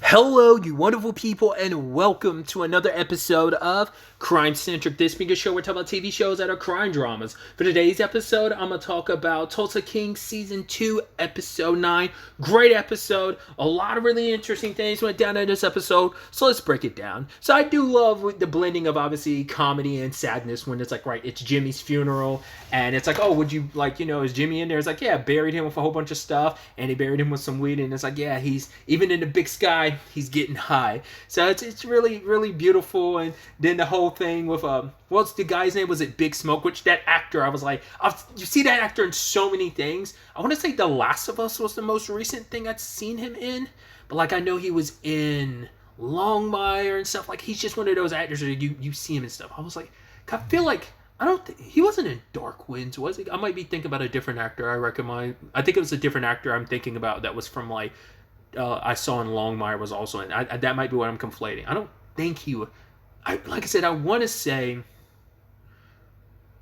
Hello, you wonderful people, and welcome to another episode of Crime Centric. This being a show we're talking about TV shows that are crime dramas. For today's episode, I'm going to talk about Tulsa King Season 2, Episode 9. Great episode. A lot of really interesting things went down in this episode, so let's break it down. So I do love the blending of, obviously, comedy and sadness when it's like, right, it's Jimmy's funeral, and it's like, oh, would you, like, is Jimmy in there? It's like, yeah, buried him with a whole bunch of stuff, and he buried him with some weed, and it's like, yeah, he's, even in the big sky, he's getting high. So it's really, really beautiful. And then the whole thing with what's the guy's name? Was it Big Smoke? Which that actor, I was like, you see that actor in so many things. I want to say The Last of Us was the most recent thing I'd seen him in, but like I know he was in Longmire and stuff. Like he's just one of those actors that you see him and stuff. I was like, I feel like I don't think he wasn't in Dark Winds, was he? I might be thinking about a different actor. I think it was a different actor I'm thinking about that was from like I saw in Longmire was also in. That might be what I'm conflating. I don't think he would. Like I said, I want to say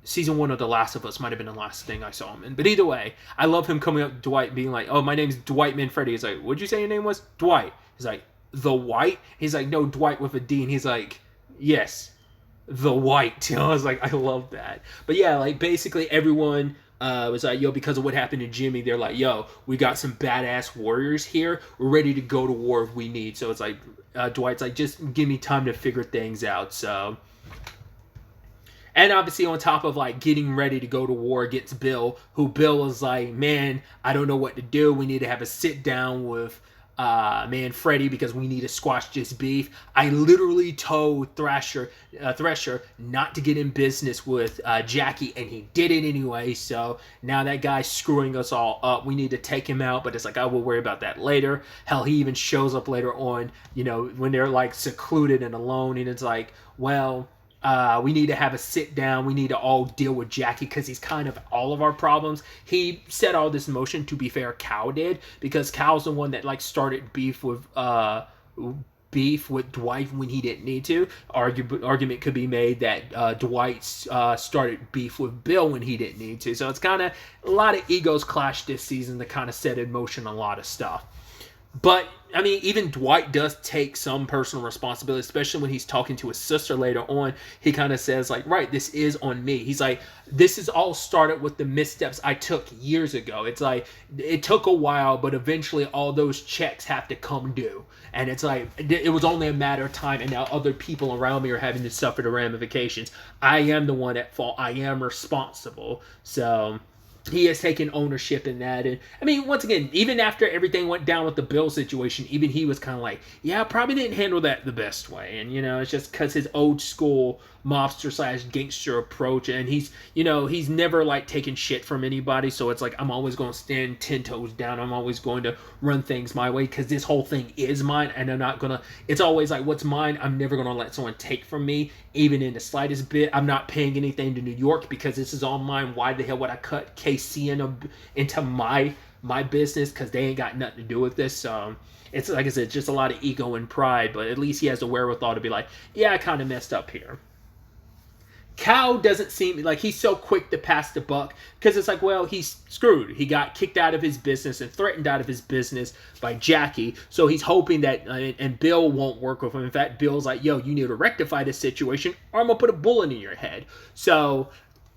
season 1 of The Last of Us might have been the last thing I saw him in. But either way, I love him coming up, Dwight being like, oh, my name's Dwight Manfredi. He's like, what'd you say your name was? Dwight. He's like, the White? He's like, no, Dwight with a D. And he's like, yes, the White. I was like, I love that. But yeah, like basically everyone was like, yo, because of what happened to Jimmy, they're like, yo, we got some badass warriors here. We're ready to go to war if we need. So it's like, Dwight's like, just give me time to figure things out. So, and obviously on top of like getting ready to go to war against Bill, who Bill was like, man, I don't know what to do. We need to have a sit down with Freddie, because we need to squash this beef. I literally told Thresher not to get in business with Jackie, and he did it anyway. So now that guy's screwing us all up. We need to take him out, but it's like, I will worry about that later. Hell, he even shows up later on, when they're like secluded and alone, and it's like, well, we need to have a sit down. We need to all deal with Jackie because he's kind of all of our problems. He set all this in motion. To be fair, Cal did, because Cal's the one that like started beef with Dwight when he didn't need to. Argument could be made that Dwight started beef with Bill when he didn't need to. So it's kind of a lot of egos clash this season to kind of set in motion a lot of stuff. But, I mean, even Dwight does take some personal responsibility, especially when he's talking to his sister later on. He kind of says, like, right, this is on me. He's like, this is all started with the missteps I took years ago. It's like, it took a while, but eventually all those checks have to come due. And it's like, it was only a matter of time, and now other people around me are having to suffer the ramifications. I am the one at fault. I am responsible. So he has taken ownership in that. And I mean, once again, even after everything went down with the Bill situation, even he was kind of like, yeah, I probably didn't handle that the best way. And it's just because his old school mobster / gangster approach, and he's never like taken shit from anybody. So it's like, I'm always going to stand 10 toes down. I'm always going to run things my way, because this whole thing is mine, and I'm not gonna, it's always like, what's mine, I'm never gonna let someone take from me, even in the slightest bit. I'm not paying anything to New York because this is all mine. Why the hell would I cut KC into my business? Because they ain't got nothing to do with this. So it's like I said, just a lot of ego and pride, but at least he has the wherewithal to be like, yeah, I kind of messed up here. Cal doesn't seem like he's so quick to pass the buck, because it's like, well, he's screwed. He got kicked out of his business and threatened out of his business by Jackie. So he's hoping that, and Bill won't work with him. In fact, Bill's like, yo, you need to rectify this situation or I'm going to put a bullet in your head. So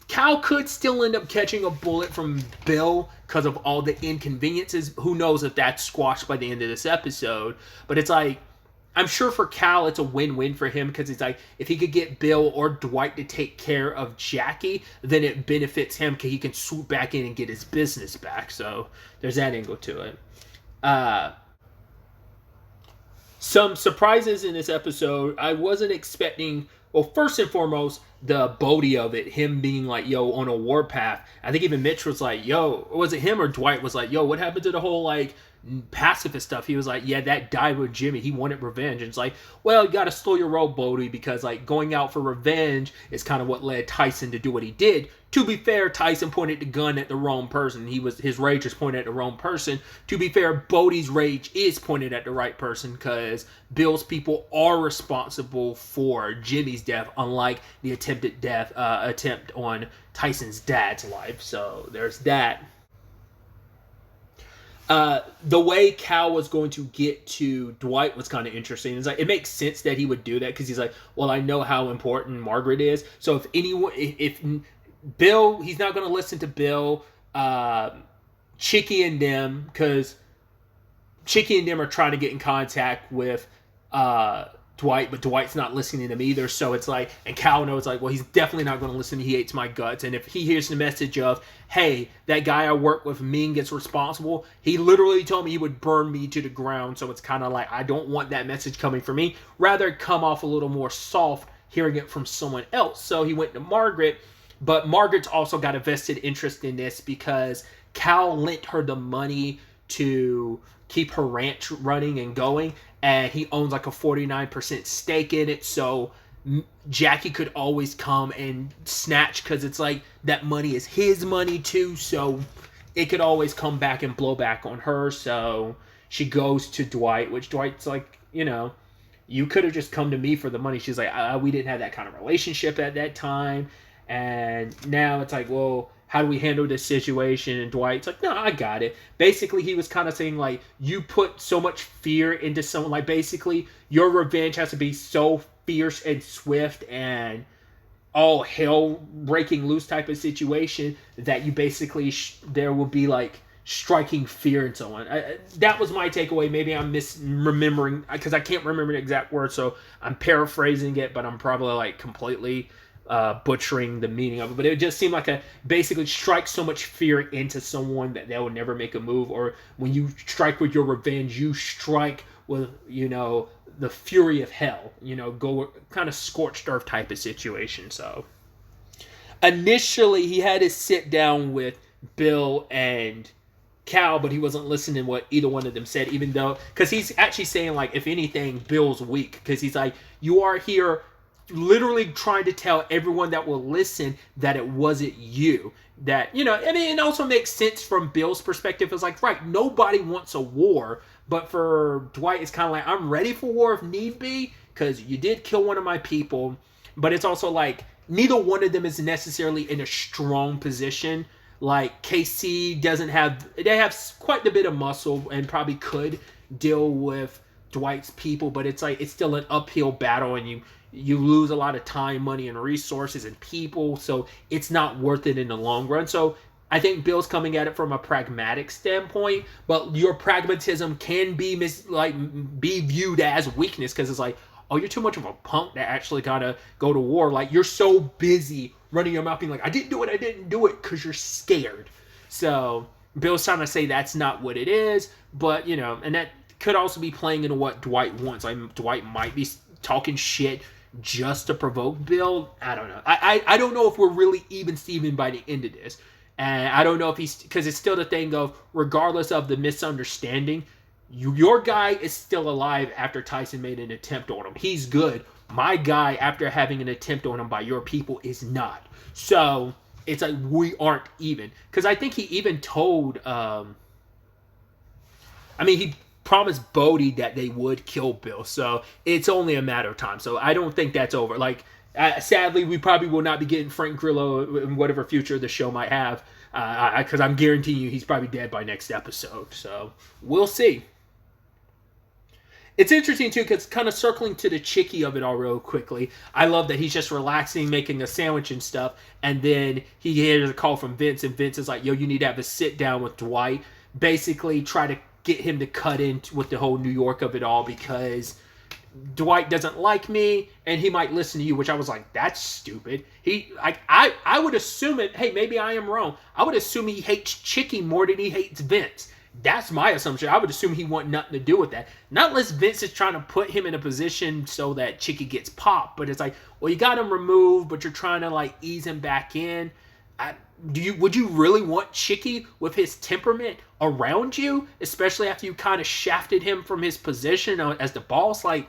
Cal could still end up catching a bullet from Bill because of all the inconveniences. Who knows if that's squashed by the end of this episode. But it's like, I'm sure for Cal, it's a win-win for him, because it's like, if he could get Bill or Dwight to take care of Jackie, then it benefits him, because he can swoop back in and get his business back. So there's that angle to it. Some surprises in this episode. I wasn't expecting, well, first and foremost, the Bodhi of it, him being like, yo, on a warpath. I think even Mitch was like, yo, or was it him or Dwight was like, yo, what happened to the whole like pacifist stuff? He was like, yeah, that died with Jimmy. He wanted revenge. And it's like, well, you gotta slow your roll, Bodhi, because like going out for revenge is kind of what led Tyson to do what he did. To be fair, Tyson pointed the gun at the wrong person. His rage was pointed at the wrong person. To be fair, Bodhi's rage is pointed at the right person, because Bill's people are responsible for Jimmy's death, unlike the attempt on Tyson's dad's life. So there's that. The way Cal was going to get to Dwight was kind of interesting. It's like it makes sense that he would do that because he's like, well, I know how important Margaret is. So if Bill, he's not going to listen to Bill, Chicky and them, because Chicky and them are trying to get in contact with Dwight, but Dwight's not listening to them either. So it's like, and Cal knows like, well, he's definitely not going to listen. He hates my guts. And if he hears the message of, hey, that guy I work with, Ming, gets responsible, he literally told me he would burn me to the ground. So it's kind of like, I don't want that message coming from me. Rather come off a little more soft hearing it from someone else. So he went to Margaret, but Margaret's also got a vested interest in this because Cal lent her the money to keep her ranch running and going, and he owns like a 49% stake in it, so Jackie could always come and snatch, because it's like that money is his money too, so it could always come back and blow back on her. So she goes to Dwight, which Dwight's like, you could have just come to me for the money. She's like, we didn't have that kind of relationship at that time, and now it's like, well, how do we handle this situation? And Dwight's like, no, I got it. Basically, he was kind of saying, like, you put so much fear into someone. Like, basically, your revenge has to be so fierce and swift and all hell breaking loose type of situation that you basically, there will be, like, striking fear in someone. That was my takeaway. Maybe I'm misremembering, because I can't remember the exact word, so I'm paraphrasing it, but I'm probably, like, completely butchering the meaning of it. But it just seemed like basically strike so much fear into someone that they will never make a move. Or when you strike with your revenge, you strike with, the fury of hell, go kind of scorched earth type of situation. So initially he had to sit down with Bill and Cal, but he wasn't listening to what either one of them said, even though, because he's actually saying, like, if anything, Bill's weak, because he's like, you are here literally trying to tell everyone that will listen that it wasn't you. That, it also makes sense from Bill's perspective. It's like, right, nobody wants a war, but for Dwight, it's kind of like, I'm ready for war if need be, because you did kill one of my people, but it's also like, neither one of them is necessarily in a strong position. Like, KC they have quite a bit of muscle and probably could deal with Dwight's people, but it's like, it's still an uphill battle, and you lose a lot of time, money, and resources and people, so it's not worth it in the long run. So I think Bill's coming at it from a pragmatic standpoint, but your pragmatism can be viewed as weakness, because it's like, oh, you're too much of a punk that actually gotta go to war. Like, you're so busy running your mouth being like, I didn't do it, because you're scared. So Bill's trying to say that's not what it is, but, and that could also be playing into what Dwight wants. Like, Dwight might be talking shit just to provoke Bill. I don't know. I don't know if we're really even Steven by the end of this. And I don't know if because it's still the thing of, regardless of the misunderstanding, your guy is still alive after Tyson made an attempt on him. He's good. My guy, after having an attempt on him by your people, is not. So it's like, we aren't even. Because I think he even told, he promised Bodhi that they would kill Bill, so it's only a matter of time. So I don't think that's over. Like, sadly, we probably will not be getting Frank Grillo in whatever future the show might have, because I'm guaranteeing you he's probably dead by next episode. So we'll see. It's interesting too, because kind of circling to the Chicky of it all real quickly. I love that he's just relaxing, making a sandwich and stuff, and then he hears a call from Vince, and Vince is like, yo, you need to have a sit down with Dwight. Basically try to get him to cut in with the whole New York of it all, because Dwight doesn't like me and he might listen to you, which I was like, that's stupid. I would assume it. Hey, maybe I am wrong. I would assume he hates Chicky more than he hates Vince. That's my assumption. I would assume he want nothing to do with that. Not unless Vince is trying to put him in a position so that Chicky gets popped. But it's like, well, you got him removed, but you're trying to like ease him back in. Would you really want Chicky with his temperament around you, especially after you kind of shafted him from his position as the boss? Like,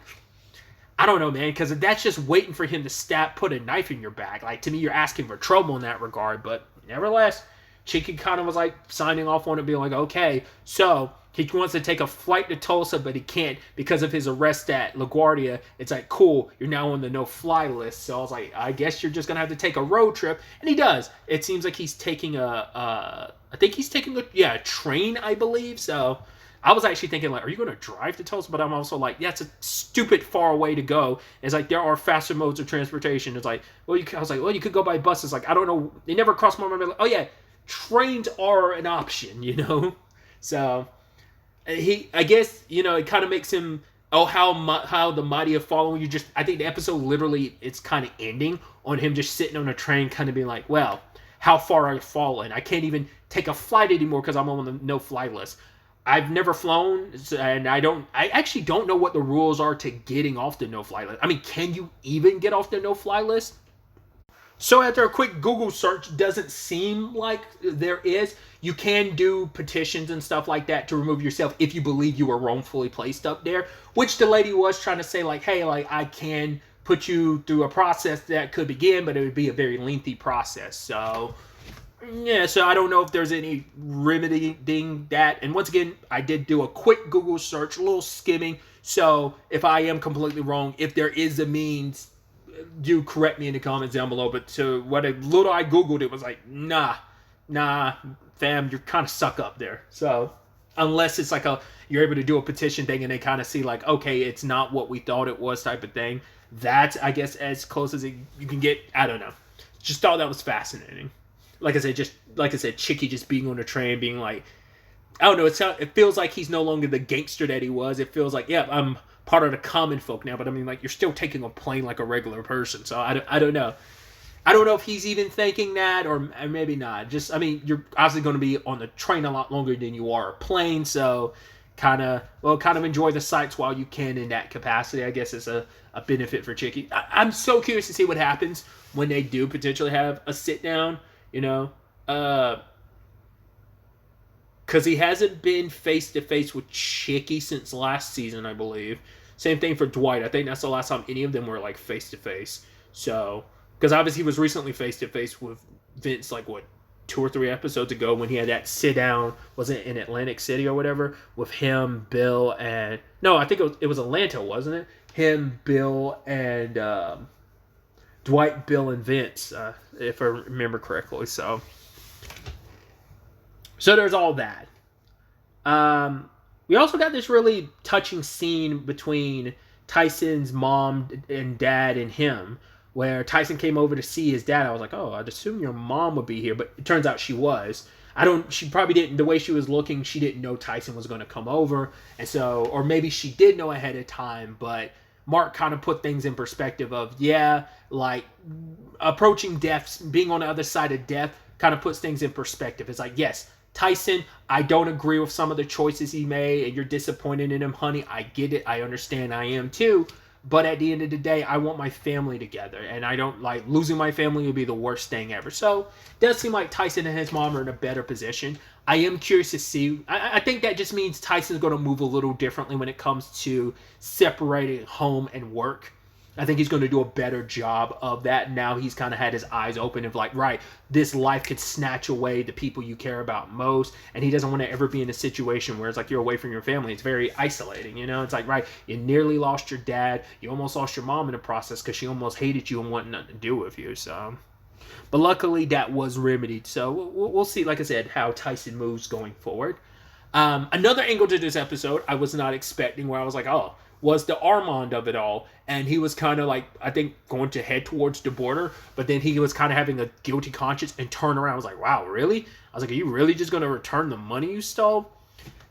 I don't know, man, because that's just waiting for him to put a knife in your back. Like, to me, you're asking for trouble in that regard. But nevertheless, Chicky kind of was like signing off on it, being like, okay. So he wants to take a flight to Tulsa, but he can't because of his arrest at LaGuardia. It's like, cool, you're now on the no-fly list. So I was like, I guess you're just going to have to take a road trip. And he does. It seems like he's taking a train, I believe. So I was actually thinking, like, are you going to drive to Tulsa? But I'm also like, yeah, it's a stupid far way to go. It's like, there are faster modes of transportation. It's like, well, you could go by bus. It's like, I don't know. They never crossed my mind. Like, oh, yeah, trains are an option, you know? So I guess, you know, it kind of makes him, how the mighty have fallen. I think the episode literally, it's kind of ending on him just sitting on a train kind of being like, well, how far I've fallen. I can't even take a flight anymore because I'm on the no-fly list. I've never flown, and I actually don't know what the rules are to getting off the no-fly list. I mean, can you even get off the no-fly list? So after a quick Google search, doesn't seem like there is. You can do petitions and stuff like that to remove yourself if you believe you were wrongfully placed up there, which the lady was trying to say, like, hey, like, I can put you through a process that could begin, but it would be a very lengthy process. So yeah, so I don't know if there's any remedying that. And once again, I did do a quick Google search, a little skimming. So if I am completely wrong, if there is a means, do correct me in the comments down below. But to what a little I Googled, it was like, nah, fam, you're kind of stuck up there. So unless it's like you're able to do a petition thing and they kind of see like, okay, it's not what we thought it was type of thing. That's, I guess, as close as you can get. I don't know. Just thought that was fascinating. Like I said, Chicky just being on a train, being like, I don't know. It feels like he's no longer the gangster that he was. It feels like, yeah, I'm part of the common folk now. But I mean, like, you're still taking a plane like a regular person. So I don't know. I don't know if he's even thinking that, or maybe not. Just, I mean, you're obviously going to be on the train a lot longer than you are a plane. So kind of enjoy the sights while you can in that capacity. I guess it's a benefit for Chicky. I'm so curious to see what happens when they do potentially have a sit down. You know, because he hasn't been face-to-face with Chicky since last season, I believe. Same thing for Dwight. I think that's the last time any of them were, like, face-to-face. So, because obviously he was recently face-to-face with Vince, like, what, 2 or 3 episodes ago when he had that sit-down, was it in Atlantic City or whatever, with him, Bill, and... No, I think it was Atlanta, wasn't it? Him, Bill, and... Dwight, Bill, and Vince, if I remember correctly. So there's all that. We also got this really touching scene between Tyson's mom and dad and him, where Tyson came over to see his dad. I was like, oh, I'd assume your mom would be here, but it turns out she was. She probably didn't, the way she was looking, she didn't know Tyson was going to come over. And so, or maybe she did know ahead of time, but Mark kind of put things in perspective of, yeah, like approaching death, being on the other side of death kind of puts things in perspective. It's like, yes, Tyson, I don't agree with some of the choices he made and you're disappointed in him, honey. I get it. I understand. I am too. But at the end of the day, I want my family together. And I don't like losing my family would be the worst thing ever. So it does seem like Tyson and his mom are in a better position. I am curious to see. I think that just means Tyson's going to move a little differently when it comes to separating home and work. I think he's going to do a better job of that. Now he's kind of had his eyes open of like, right, this life could snatch away the people you care about most. And he doesn't want to ever be in a situation where it's like you're away from your family. It's very isolating, you know? It's like, right, you nearly lost your dad. You almost lost your mom in the process because she almost hated you and wanted nothing to do with you. So, but luckily that was remedied. So we'll see, like I said, how Tyson moves going forward. Another angle to this episode I was not expecting, where I was like, oh, was the Armand of it all. And he was kind of like, I think, going to head towards the border, but then he was kind of having a guilty conscience and turn around. I was like, wow, really? I was like, are you really just going to return the money you stole?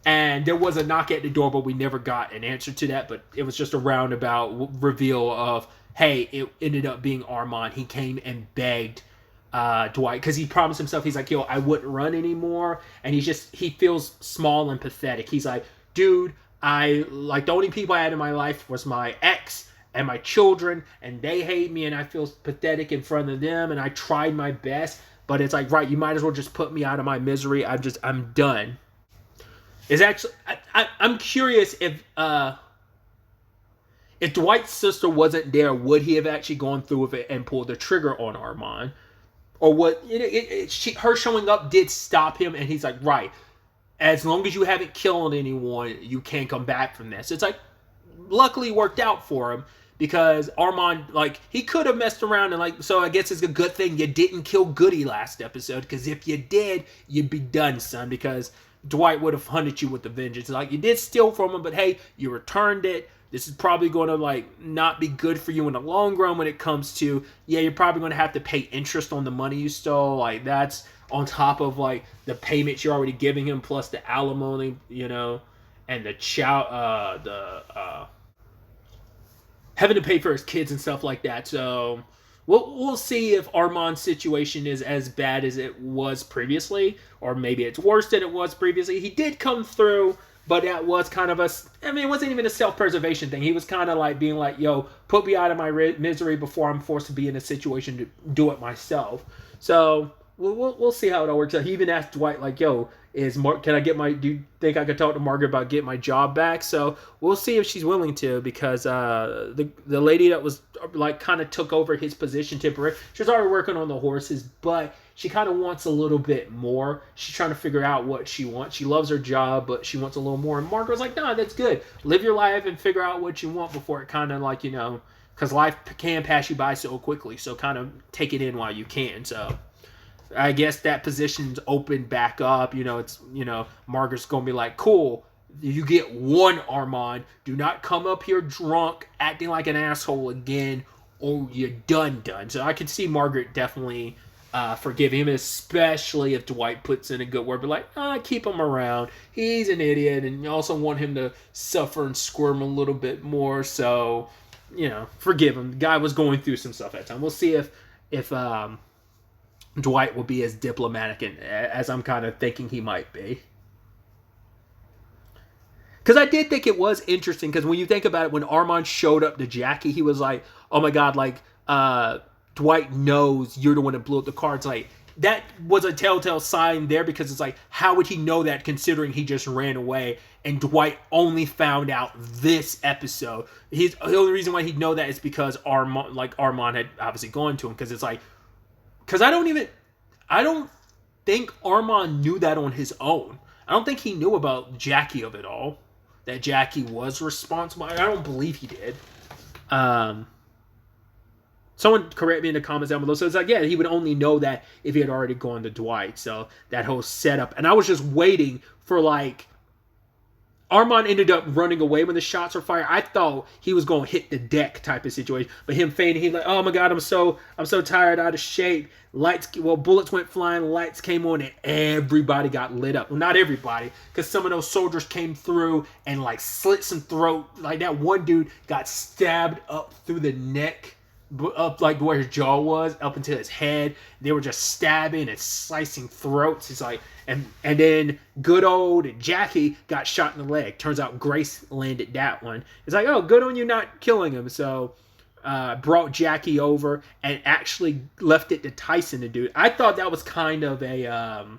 And there was a knock at the door, but we never got an answer to that. But it was just a roundabout reveal of, hey, it ended up being Armand. He came and begged Dwight, because he promised himself, he's like, yo, I wouldn't run anymore. And he feels small and pathetic. He's like, dude, the only people I had in my life was my ex and my children, and they hate me, and I feel pathetic in front of them, and I tried my best, but it's like, right, you might as well just put me out of my misery. I'm done. It's actually, I'm curious if Dwight's sister wasn't there, would he have actually gone through with it and pulled the trigger on Armand? Or what, her showing up did stop him, and he's like, right, as long as you haven't killed anyone, you can't come back from this. It's like, luckily worked out for him because Armand, like, he could have messed around and, like, so I guess it's a good thing you didn't kill Goody last episode, because if you did, you'd be done, son, because Dwight would have hunted you with the vengeance. Like, you did steal from him, but hey, you returned it. This is probably going to, like, not be good for you in the long run when it comes to, yeah, you're probably going to have to pay interest on the money you stole. Like, that's on top of, like, the payments you're already giving him, plus the alimony, you know, and the having to pay for his kids and stuff like that. So we'll see if Armand's situation is as bad as it was previously, or maybe it's worse than it was previously. He did come through, but that was kind of it wasn't even a self-preservation thing. He was kind of like being like, yo, put me out of my misery before I'm forced to be in a situation to do it myself. So we'll see how it all works out. He even asked Dwight, like, yo, do you think I could talk to Margaret about getting my job back? So we'll see if she's willing to, because the lady that was, like, kind of took over his position temporarily, she was already working on the horses, but she kind of wants a little bit more. She's trying to figure out what she wants. She loves her job, but she wants a little more. And Margaret's like, no, that's good. Live your life and figure out what you want before it kind of, like, you know, because life can pass you by so quickly. So kind of take it in while you can. So I guess that position's opened back up. You know, it's, you know, Margaret's going to be like, cool, you get one, Armand. Do not come up here drunk, acting like an asshole again, or you're done. So I can see Margaret definitely forgive him, especially if Dwight puts in a good word. But, like, keep him around. He's an idiot, and you also want him to suffer and squirm a little bit more. So, you know, forgive him. The guy was going through some stuff at the time. We'll see if Dwight will be as diplomatic as I'm kind of thinking he might be. Because I did think it was interesting, because when you think about it, when Armand showed up to Jackie, he was like, oh my God, like, Dwight knows you're the one that blew up the car. It's like, that was a telltale sign there, because it's like, how would he know that, considering he just ran away and Dwight only found out this episode? The only reason why he'd know that is because Armand had obviously gone to him, because it's like, because I don't think Armand knew that on his own. I don't think he knew about Jackie of it all, that Jackie was responsible. I don't believe he did. Someone correct me in the comments down below. So it's like, yeah, he would only know that if he had already gone to Dwight. So that whole setup. And I was just waiting for, like, Armand ended up running away when the shots were fired. I thought he was going to hit the deck type of situation. But him fainting, he's like, oh my God, I'm so tired, out of shape. Bullets went flying, lights came on, and everybody got lit up. Well, not everybody, because some of those soldiers came through and, like, slit some throat. Like, that one dude got stabbed up through the neck, up, like, where his jaw was, up into his head. They were just stabbing and slicing throats. It's like, and then good old Jackie got shot in the leg. Turns out Grace landed that one. It's like, oh, good on you not killing him. So brought Jackie over and actually left it to Tyson to do it. I thought that was kind of a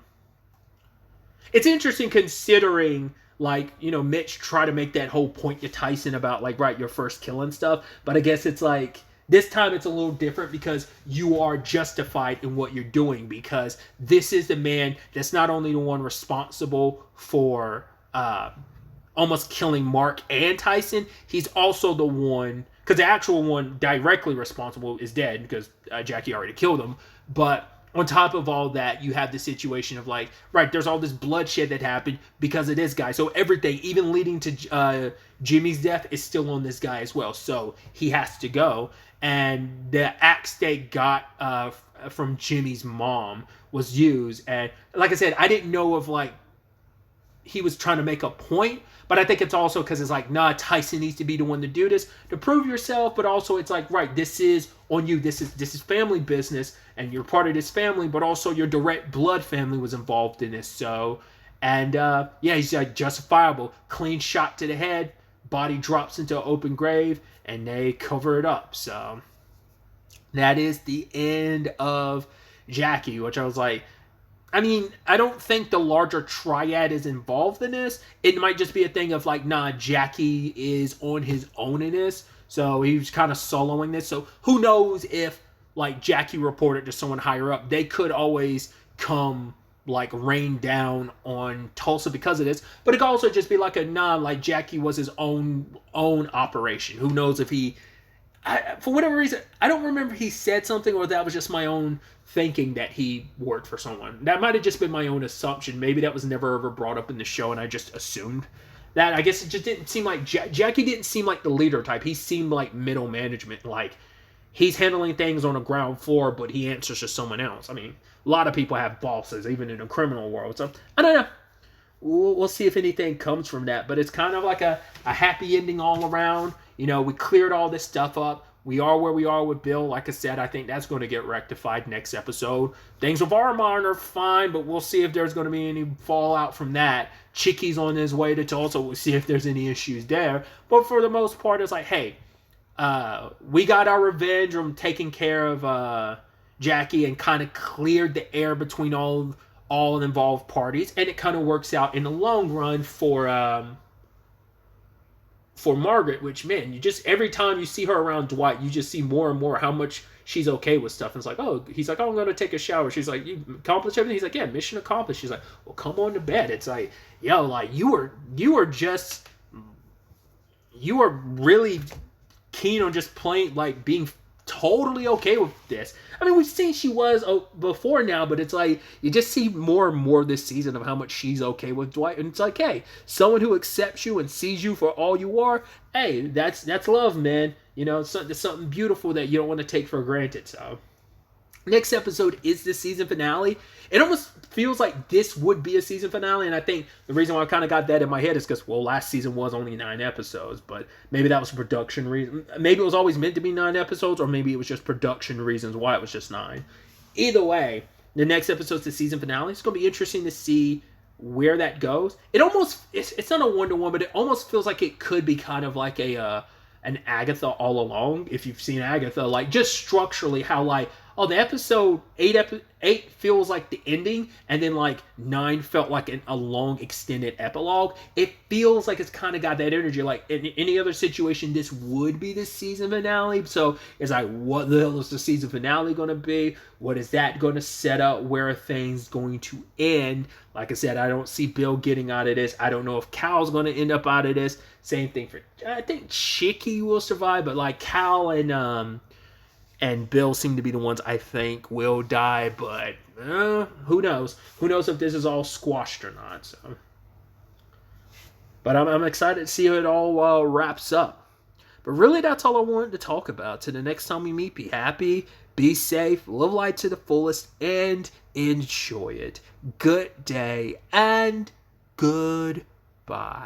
it's interesting, considering, like, you know, Mitch tried to make that whole point to Tyson about, like, right, your first kill and stuff. But I guess it's like, this time it's a little different, because you are justified in what you're doing, because this is the man that's not only the one responsible for almost killing Mark and Tyson, he's also the one, because the actual one directly responsible is dead, because Jackie already killed him. But on top of all that, you have the situation of, like, right, there's all this bloodshed that happened because of this guy. So everything, even leading to Jimmy's death, is still on this guy as well. So he has to go. And the axe they got from Jimmy's mom was used. And like I said, I didn't know if, like, he was trying to make a point, but I think it's also because it's like, nah, Tyson needs to be the one to do this to prove yourself. But also it's like, right, this is on you. This is family business, and you're part of this family, but also your direct blood family was involved in this. So, and yeah, he's like justifiable. Clean shot to the head, body drops into an open grave, and they cover it up. So that is the end of Jackie, which I was like, I mean, I don't think the larger Triad is involved in this. It might just be a thing of, like, nah, Jackie is on his own in this. So he's kind of soloing this. So who knows if, like, Jackie reported to someone higher up. They could always come like rain down on Tulsa because of this, but it could also just be like a like Jackie was his own operation. Who knows if he, for whatever reason, I don't remember he said something, or that was just my own thinking that he worked for someone. That might have just been my own assumption. Maybe that was never ever brought up in the show, and I just assumed that. I guess it just didn't seem like Jackie didn't seem like the leader type. He seemed like middle management, like he's handling things on the ground floor, but he answers to someone else. I mean, a lot of people have bosses, even in the criminal world. So I don't know. We'll see if anything comes from that. But it's kind of like a happy ending all around. You know, we cleared all this stuff up. We are where we are with Bill. Like I said, I think that's going to get rectified next episode. Things with Armand are fine, but we'll see if there's going to be any fallout from that. Chicky's on his way to Tulsa. We'll see if there's any issues there. But for the most part, it's like, hey, we got our revenge from taking care of Jackie and kind of cleared the air between all involved parties, and it kind of works out in the long run for Margaret. Which, man, you just, every time you see her around Dwight, you just see more and more how much she's okay with stuff. And it's like, oh, he's like, oh, I'm gonna take a shower. She's like, you accomplished everything? He's like, yeah, mission accomplished. She's like, well, come on to bed. It's like, yo, like you were really keen on just playing, like being totally okay with this. I mean, we've seen she was before now, but it's like you just see more and more this season of how much she's okay with Dwight. And it's like, hey, someone who accepts you and sees you for all you are, hey, that's love, man. You know, it's something beautiful that you don't want to take for granted. So next episode is the season finale. It almost feels like this would be a season finale, and I think the reason why I kind of got that in my head is because, well, last season was only 9 episodes, but maybe that was a production reason. Maybe it was always meant to be 9 episodes, or maybe it was just production reasons why it was just 9. Either way, the next episode's the season finale. It's going to be interesting to see where that goes. It's not a 1-to-1, but it almost feels like it could be kind of like an Agatha all along. If you've seen Agatha, like just structurally how like, oh, the episode 8 feels like the ending, and then like 9 felt like a long extended epilogue. It feels like it's kind of got that energy. Like in any other situation, this would be the season finale. So it's like, what the hell is the season finale going to be? What is that going to set up? Where are things going to end? Like I said, I don't see Bill getting out of this. I don't know if Cal's going to end up out of this. Same thing for, I think Chicky will survive, but like Cal and Bill seem to be the ones I think will die, but who knows? Who knows if this is all squashed or not? So, but I'm excited to see how it all wraps up. But really, that's all I wanted to talk about. Till the next time we meet, be happy, be safe, live life to the fullest, and enjoy it. Good day and goodbye.